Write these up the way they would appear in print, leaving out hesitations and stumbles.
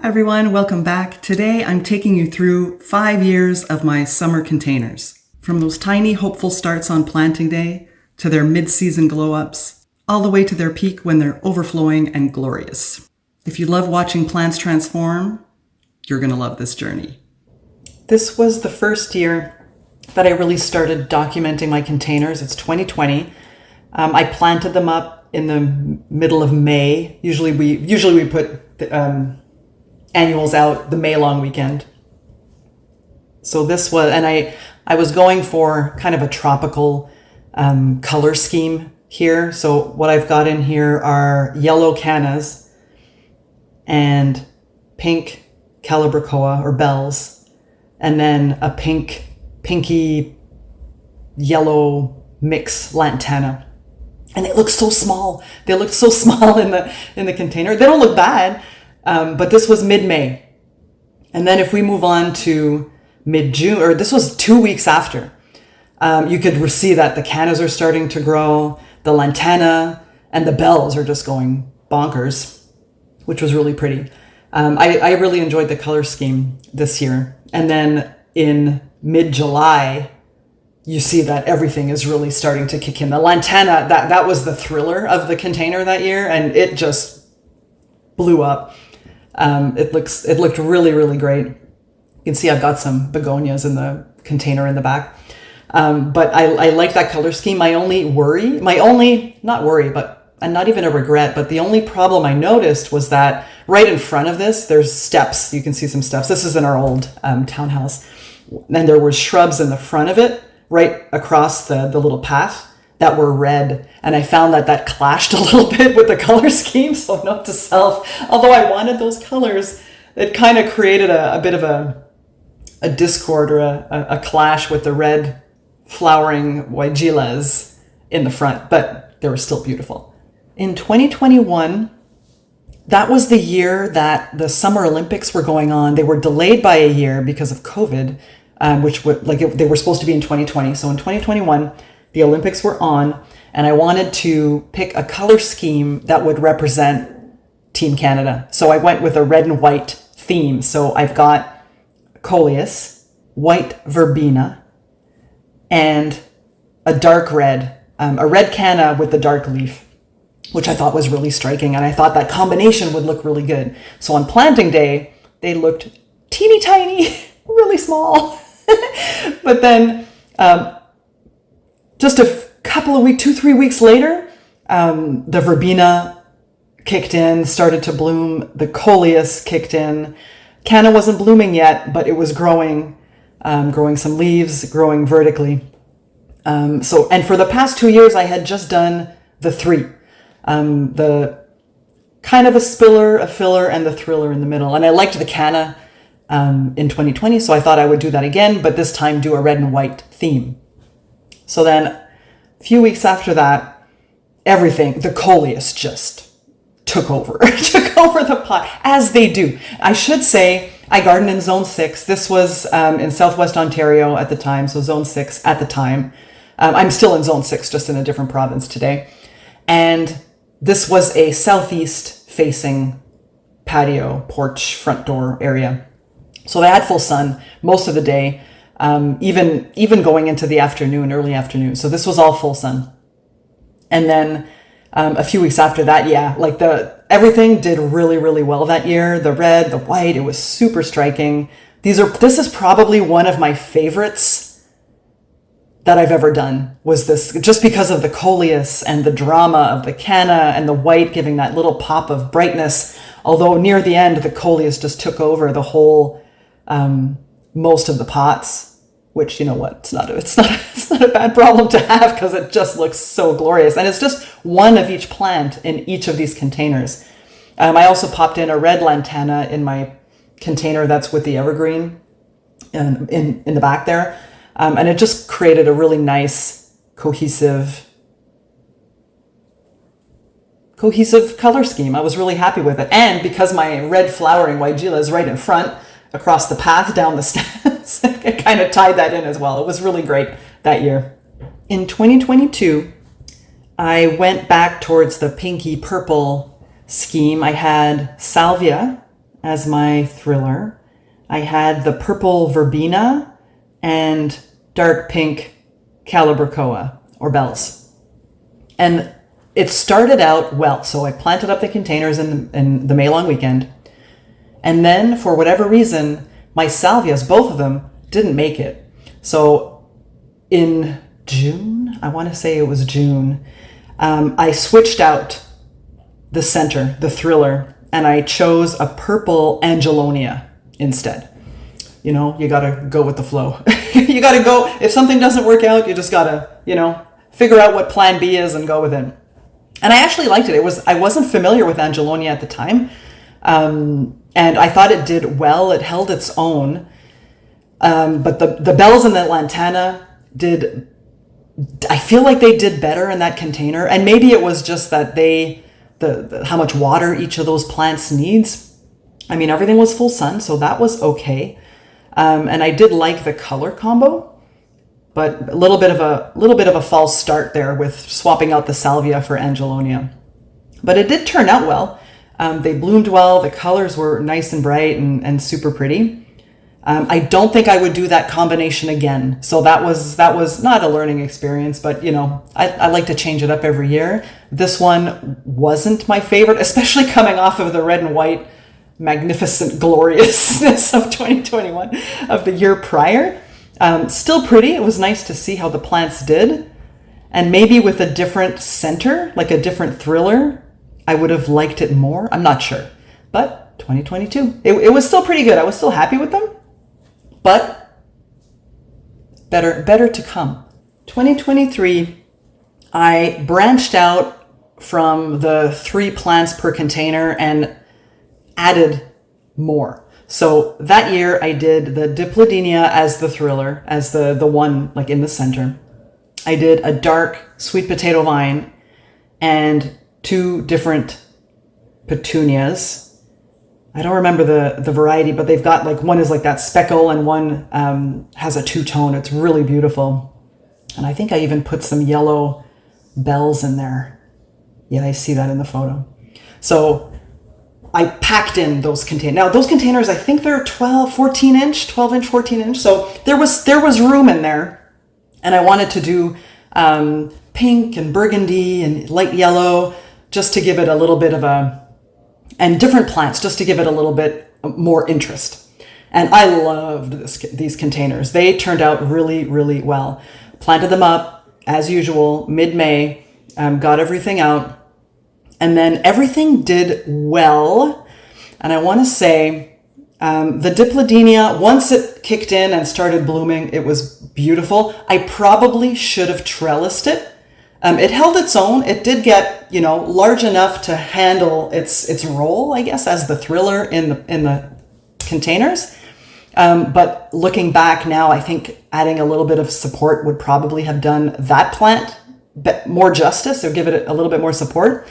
Everyone, welcome back. Today I'm taking you through 5 years of my summer containers. From those tiny hopeful starts on planting day, to their mid-season glow-ups, all the way to their peak when they're overflowing and glorious. If you love watching plants transform, you're going to love this journey. This was the first year that I really started documenting my containers. It's 2020. I planted them up in the middle of May. Usually we put the, annuals out the May long weekend. So this was, and I was going for kind of a tropical color scheme here. So what I've got in here are yellow cannas and pink calibrachoa or bells, and then a pinky yellow mix lantana. And they look so small. They look so small in the container. They don't look bad. But this was mid-May. And then if we move on to mid-June, or this was 2 weeks after, you could see that the cannas are starting to grow, the lantana and the bells are just going bonkers, which was really pretty. I really enjoyed the color scheme this year. And then in mid-July, you see that everything is really starting to kick in. The lantana, that was the thriller of the container that year, and it just blew up. It looked really, really great. You can see I've got some begonias in the container in the back. But I like that color scheme. Not even a regret, but the only problem I noticed was that right in front of this, there's steps. You can see some steps. This is in our old townhouse. And there were shrubs in the front of it, right across the little path, that were red, and I found that clashed a little bit with the color scheme. So note to self, although I wanted those colors, it kind of created a bit of a discord or a clash with the red flowering weigelas in the front, but they were still beautiful. In 2021, that was the year that the Summer Olympics were going on. They were delayed by a year because of COVID, they were supposed to be in 2020. So in 2021, the Olympics were on, and I wanted to pick a color scheme that would represent Team Canada. So I went with a red and white theme. So I've got coleus, white verbena, and a dark red, a red canna with the dark leaf, which I thought was really striking. And I thought that combination would look really good. So on planting day, they looked teeny tiny, really small. But then, just a couple of weeks, 2-3 weeks later, the verbena kicked in, started to bloom. The coleus kicked in. Canna wasn't blooming yet, but it was growing some leaves, growing vertically. And for the past 2 years, I had just done the three, the kind of a spiller, a filler, and the thriller in the middle. And I liked the canna in 2020, so I thought I would do that again, but this time do a red and white theme. So then a few weeks after that, the coleus just took over the pot, as they do. I should say I gardened in Zone 6. This was in Southwest Ontario at the time, so Zone 6 at the time. I'm still in Zone 6, just in a different province today. And this was a southeast facing patio, porch, front door area. So they had full sun most of the day. Even going into the afternoon, early afternoon. So this was all full sun. And then a few weeks after that, everything did really, really well that year. The red, the white, it was super striking. This is probably one of my favorites that I've ever done, was this, just because of the coleus and the drama of the canna and the white giving that little pop of brightness. Although near the end, the coleus just took over the whole, most of the pots, which, you know what, it's not a bad problem to have, because it just looks so glorious. And it's just one of each plant in each of these containers. I also popped in a red lantana in my container that's with the evergreen in the back there. And it just created a really nice, cohesive color scheme. I was really happy with it. And because my red flowering weigela is right in front, across the path down the steps, it kind of tied that in as well. It was really great that year. In 2022, I went back towards the pinky purple scheme. I had salvia, as my thriller. I had the purple verbena and dark pink calibrachoa or bells. And it started out well. So I planted up the containers in the May long weekend. And then for whatever reason, my salvias, both of them, didn't make it. So in June, I want to say it was June, I switched out the center, the thriller, and I chose a purple angelonia instead. You know, you got to go with the flow. You got to go. If something doesn't work out, you just got to, figure out what plan B is and go with it. And I actually liked it. I wasn't familiar with angelonia at the time. And I thought it did well. It held its own. But the bells and the lantana I feel like they did better in that container. And maybe it was just that how much water each of those plants needs. I mean, everything was full sun, so that was okay. And I did like the color combo, but a little bit of a false start there with swapping out the salvia for angelonia. But it did turn out well. They bloomed well. The colors were nice and bright and super pretty. I don't think I would do that combination again. So that was not a learning experience, but I like to change it up every year. This one wasn't my favorite, especially coming off of the red and white magnificent gloriousness of 2021, of the year prior. Still pretty. It was nice to see how the plants did. And maybe with a different center, like a different thriller, I would have liked it more. I'm not sure. But 2022, it was still pretty good. I was still happy with them. But better to come. 2023, I branched out from the 3 plants per container and added more. So that year I did the Diplodenia as the thriller, as the one like in the center. I did a dark sweet potato vine and 2 different petunias. I don't remember the variety, but they've got like one is like that speckle and one has a 2-tone. It's really beautiful. And I think I even put some yellow bells in there. Yeah, I see that in the photo. So I packed in those containers. Now those containers, I think they're 12 inch. So there was room in there. And I wanted to do pink and burgundy and light yellow just to give it a little bit of and different plants just to give it a little bit more interest. And I loved these containers. They turned out really, really well. Planted them up as usual, mid-May, got everything out. And then everything did well. And I want to say the Diplodenia, once it kicked in and started blooming, it was beautiful. I probably should have trellised it. It held its own. It did get, large enough to handle its role, I guess, as the thriller in the containers. But looking back now, I think adding a little bit of support would probably have done that plant more justice or give it a little bit more support.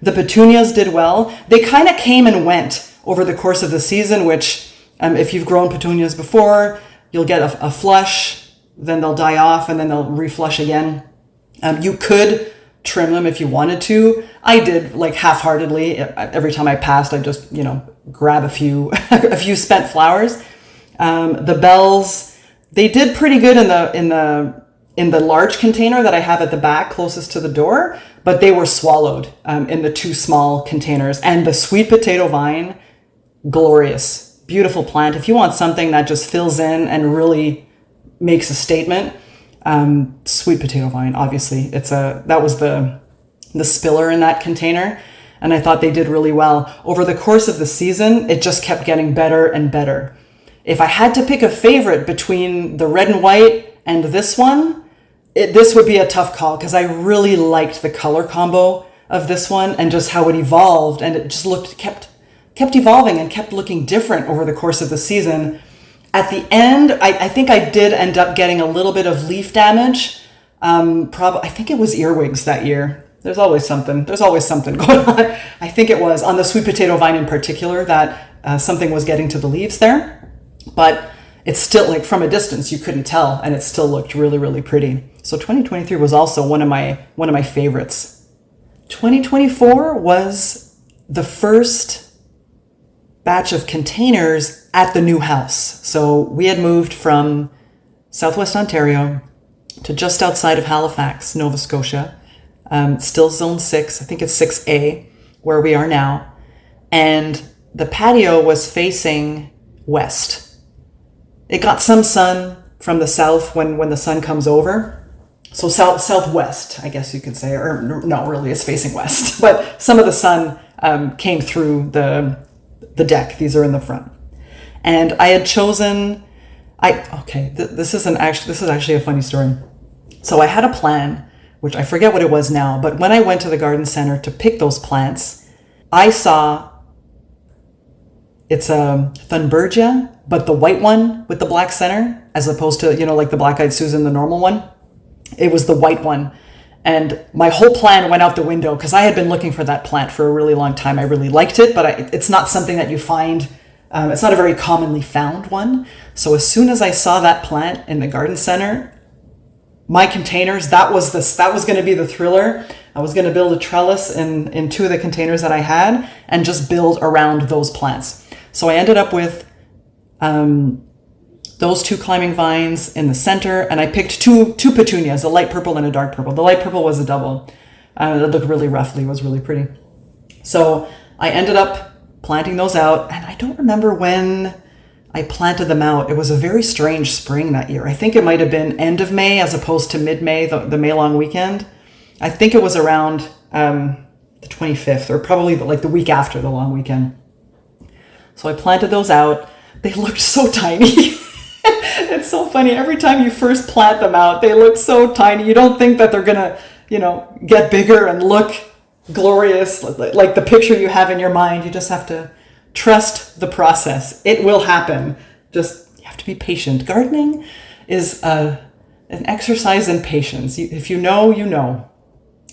The petunias did well. They kind of came and went over the course of the season, which if you've grown petunias before, you'll get a flush, then they'll die off, and then they'll reflush again. You could trim them if you wanted to. I did like half-heartedly. Every time I passed, I just, grab a few spent flowers. The bells, they did pretty good in the large container that I have at the back closest to the door, but they were swallowed in the 2 small containers. And the sweet potato vine, glorious, beautiful plant. If you want something that just fills in and really makes a statement, sweet potato vine, obviously that was the spiller in that container. And I thought they did really well. Over the course of the season, it just kept getting better and better. If I had to pick a favorite between the red and white and this one, this would be a tough call because I really liked the color combo of this one and just how it evolved. And it just kept evolving and kept looking different over the course of the season. At the end, I think I did end up getting a little bit of leaf damage. I think it was earwigs that year. There's always something going on. I think it was on the sweet potato vine in particular that something was getting to the leaves there. But it's still like from a distance, you couldn't tell, and it still looked really, really pretty. So 2023 was also one of my favorites. 2024 was the first batch of containers at the new house. So we had moved from Southwest Ontario to just outside of Halifax, Nova Scotia. Still zone 6, I think it's 6A, where we are now. And the patio was facing west. It got some sun from the south when the sun comes over. So southwest, I guess you could say, or no, really it's facing west. But some of the sun came through the deck. These are in the front. And I had chosen, this is actually a funny story. So I had a plan, which I forget what it was now, but when I went to the garden center to pick those plants, I saw it's a Thunbergia, but the white one with the black center, as opposed to, like the black-eyed Susan, the normal one. It was the white one. And my whole plan went out the window because I had been looking for that plant for a really long time. I really liked it, but it's not something that you find. It's not a very commonly found one. So as soon as I saw that plant in the garden center, my containers, that was going to be the thriller. I was going to build a trellis in 2 of the containers that I had and just build around those plants. So I ended up with those 2 climbing vines in the center, and I picked two petunias, a light purple and a dark purple. The light purple was a double. It looked really roughly, it was really pretty. So I ended up planting those out, and I don't remember when I planted them out. It was a very strange spring that year. I think it might have been end of May as opposed to mid-May, the May long weekend. I think it was around the 25th, or probably the week after the long weekend. So I planted those out. They looked so tiny. It's so funny. Every time you first plant them out, they look so tiny. You don't think that they're going to, get bigger and look glorious, like the picture you have in your mind. You just have to trust the process. It will happen. Just, you have to be patient. Gardening is an exercise in patience. If you know, you know.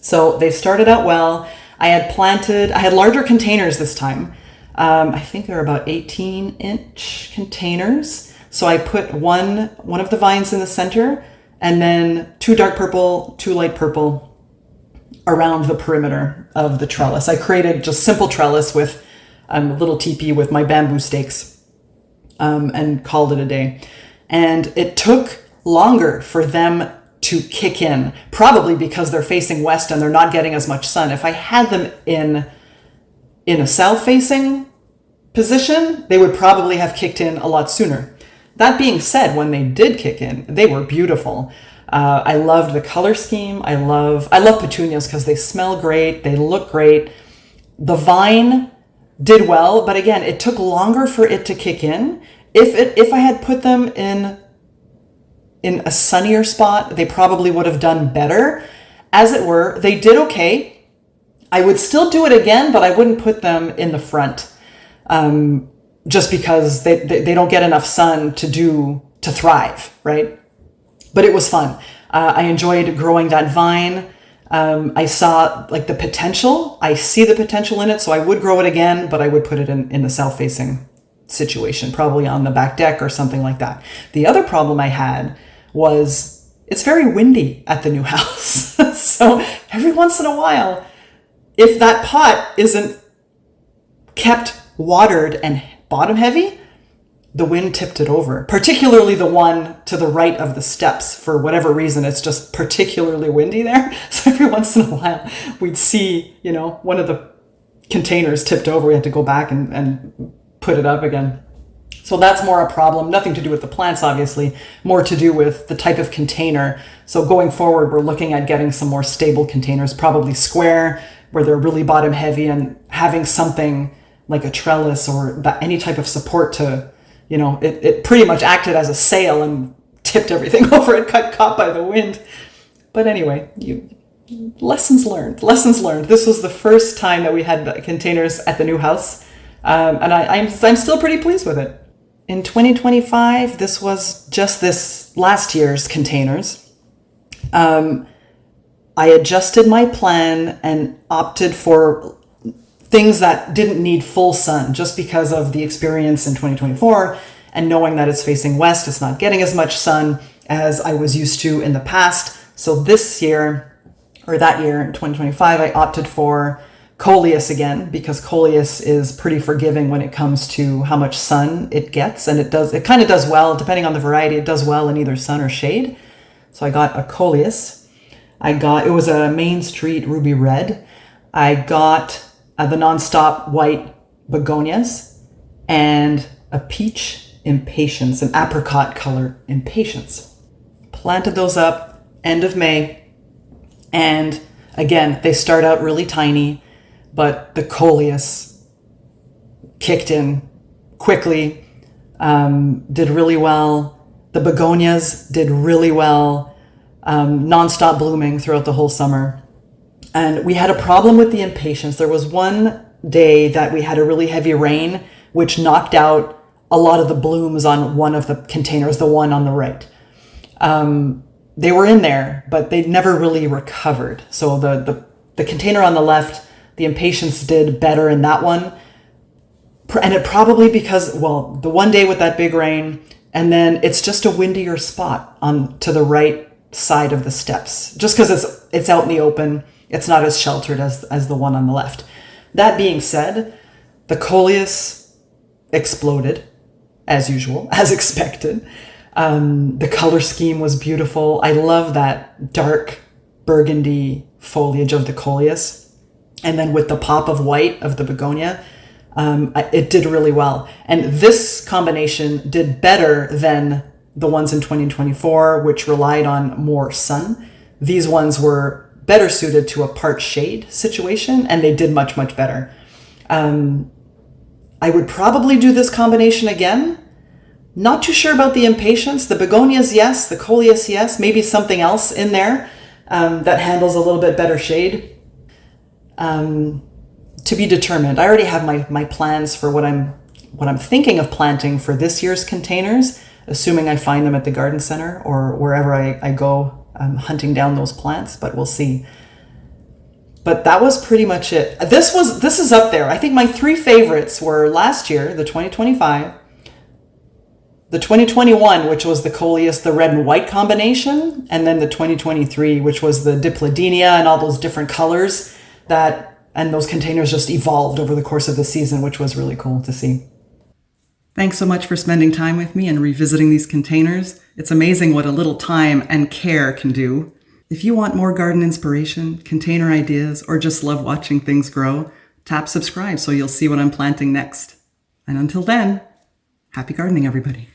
So they started out well. I had larger containers this time. I think they're about 18-inch containers. So I put one of the vines in the center, and then 2 dark purple, 2 light purple around the perimeter of the trellis. I created just simple trellis with a little teepee with my bamboo stakes, and called it a day. And it took longer for them to kick in, probably because they're facing west and they're not getting as much sun. If I had them in a south-facing position, they would probably have kicked in a lot sooner. That being said, when they did kick in, they were beautiful. I loved the color scheme. I love petunias because they smell great. They look great. The vine did well, but again, it took longer for it to kick in. If I had put them in a sunnier spot, they probably would have done better. As it were, they did okay. I would still do it again, but I wouldn't put them in the front, just because they don't get enough sun to thrive, right? But it was fun. I enjoyed growing that vine. I saw the potential. I see the potential in it, so I would grow it again, but I would put it in the south-facing situation, probably on the back deck or something like that. The other problem I had was it's very windy at the new house. So every once in a while, if that pot isn't kept watered and bottom heavy, the wind tipped it over, particularly the one to the right of the steps. For whatever reason, it's just particularly windy there. So every once in a while, we'd see, one of the containers tipped over. We had to go back and put it up again. So that's more a problem. Nothing to do with the plants, obviously, more to do with the type of container. So going forward, we're looking at getting some more stable containers, probably square, where they're really bottom heavy, and having something like a trellis or any type of support to, it pretty much acted as a sail and tipped everything over. It got caught by the wind. But anyway, lessons learned. This was the first time that we had containers at the new house. And I'm still pretty pleased with it. In 2025, this was just this last year's containers. I adjusted my plan and opted for things that didn't need full sun, just because of the experience in 2024 and knowing that it's facing west, it's not getting as much sun as I was used to in the past. So this year, or that year in 2025, I opted for Coleus again, because Coleus is pretty forgiving when it comes to how much sun it gets. And it kind of does well, depending on the variety, it does well in either sun or shade. So I got a Coleus. It was a Main Street Ruby Red. I got the Nonstop White Begonias and a Peach Impatience, an apricot color Impatience. Planted those up end of May. And again, they start out really tiny, but the Coleus kicked in quickly, did really well. The begonias did really well, nonstop blooming throughout the whole summer. And we had a problem with the Impatiens. There was one day that we had a really heavy rain, which knocked out a lot of the blooms on one of the containers, the one on the right. They were in there, but they never really recovered. So the container on the left, the Impatiens did better in that one. And it probably because, well, the one day with that big rain, and then it's just a windier spot on to the right side of the steps, just because it's out in the open. It's not as sheltered as the one on the left. That being said, the Coleus exploded, as usual, as expected. The color scheme was beautiful. I love that dark burgundy foliage of the Coleus. And then with the pop of white of the begonia, it did really well. And this combination did better than the ones in 2024, which relied on more sun. These ones were better suited to a part shade situation, and they did much, much better. I would probably do this combination again. Not too sure about the Impatiens. The begonias, yes. The Coleus, yes. Maybe something else in there that handles a little bit better shade. To be determined. I already have my plans for what I'm thinking of planting for this year's containers, assuming I find them at the garden center or wherever I go hunting down those plants, but we'll see. But that was pretty much it. This is up there. I think my three favorites were last year, the 2025, the 2021, which was the Coleus, the red and white combination, and then the 2023, which was the Diplodenia and all those different colors and those containers just evolved over the course of the season, which was really cool to see. Thanks so much for spending time with me and revisiting these containers. It's amazing what a little time and care can do. If you want more garden inspiration, container ideas, or just love watching things grow, tap subscribe so you'll see what I'm planting next. And until then, happy gardening, everybody.